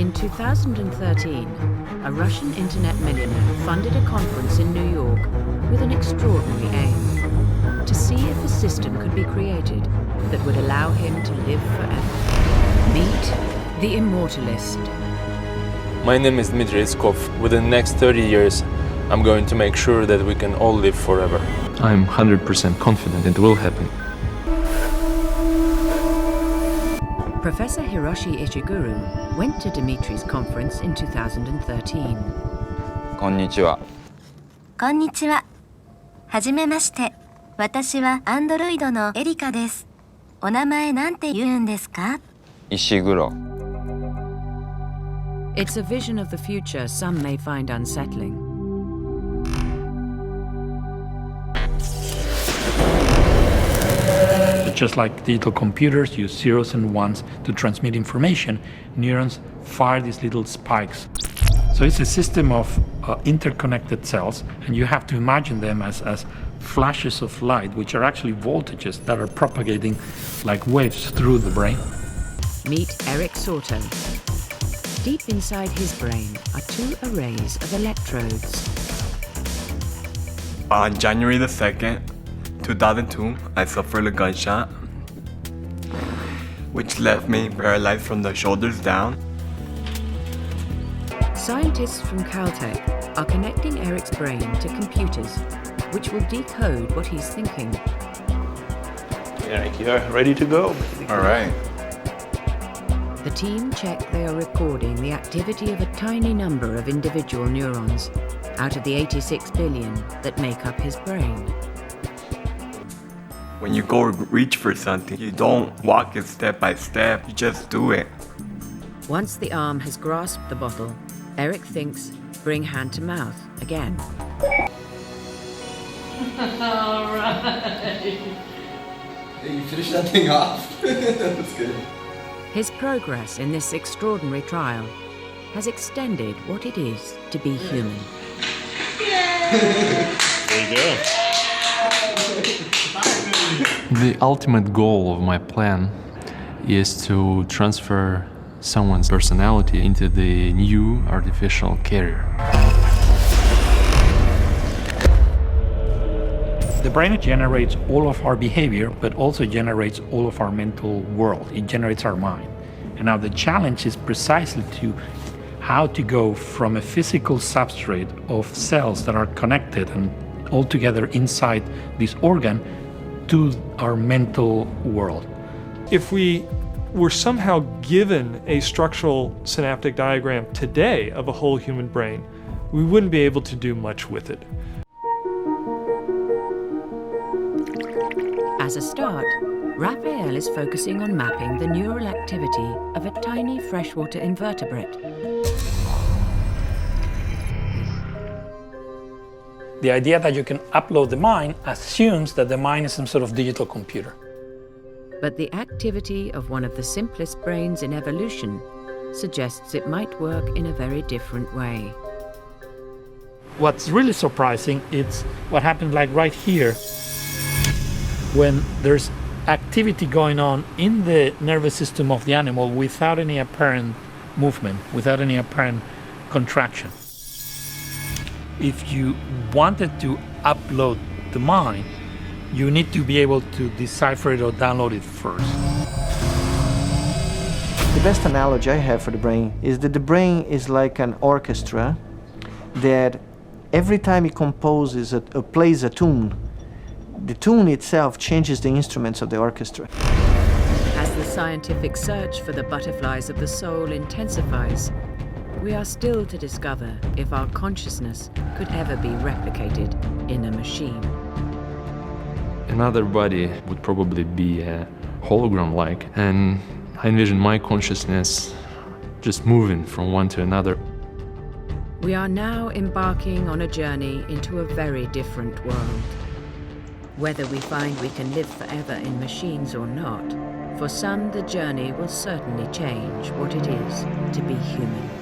In 2013, a Russian internet millionaire funded a conference in New York with an extraordinary aim: to see if a system could be created that would allow him to live forever. Meet the Immortalist. My name is Dmitry Iskov. Within the next 30 years, I'm going to make sure that we can all live forever. I'm 100% confident it will happen. Professor Hiroshi Ishiguro went to Dmitry's conference in 2013. こんにちは。こんにちは。はじめまして。私はアンドロイドのエリカです。お名前なんて言うんですか？石黒。It's a vision of the future some may find unsettling. Just like digital computers use zeros and ones to transmit information, neurons fire these little spikes. So it's a system of interconnected cells, and you have to imagine them as flashes of light, which are actually voltages that are propagating like waves through the brain. Meet Eric Sauter. Deep inside his brain are two arrays of electrodes. On January the 2nd, 2002, I suffered a gunshot, which left me paralyzed from the shoulders down. Scientists from Caltech are connecting Eric's brain to computers, which will decode what he's thinking. Eric, you're ready to go. All right. The team check they are recording the activity of a tiny number of individual neurons out of the 86 billion that make up his brain. When you go reach for something, you don't walk it step by step, you just do it. Once the arm has grasped the bottle, Eric thinks, bring hand to mouth again. All right. Hey, you finished that thing off. That's good. His progress in this extraordinary trial has extended what it is to be human. There you go. The ultimate goal of my plan is to transfer someone's personality into the new artificial carrier. The brain generates all of our behavior, but also generates all of our mental world. It generates our mind. And now the challenge is precisely to how to go from a physical substrate of cells that are connected and all together inside this organ to our mental world. If we were somehow given a structural synaptic diagram today of a whole human brain, we wouldn't be able to do much with it. As a start, Raphael is focusing on mapping the neural activity of a tiny freshwater invertebrate. The idea that you can upload the mind assumes that the mind is some sort of digital computer. But the activity of one of the simplest brains in evolution suggests it might work in a very different way. What's really surprising is what happens like right here when there's activity going on in the nervous system of the animal without any apparent movement, without any apparent contraction. If you wanted to upload the mind, you need to be able to decipher it or download it first. The best analogy I have for the brain is that the brain is like an orchestra that every time it composes or plays a tune, the tune itself changes the instruments of the orchestra. As the scientific search for the butterflies of the soul intensifies, we are still to discover if our consciousness could ever be replicated in a machine. Another body would probably be a hologram-like, and I envision my consciousness just moving from one to another. We are now embarking on a journey into a very different world. Whether we find we can live forever in machines or not, for some the journey will certainly change what it is to be human.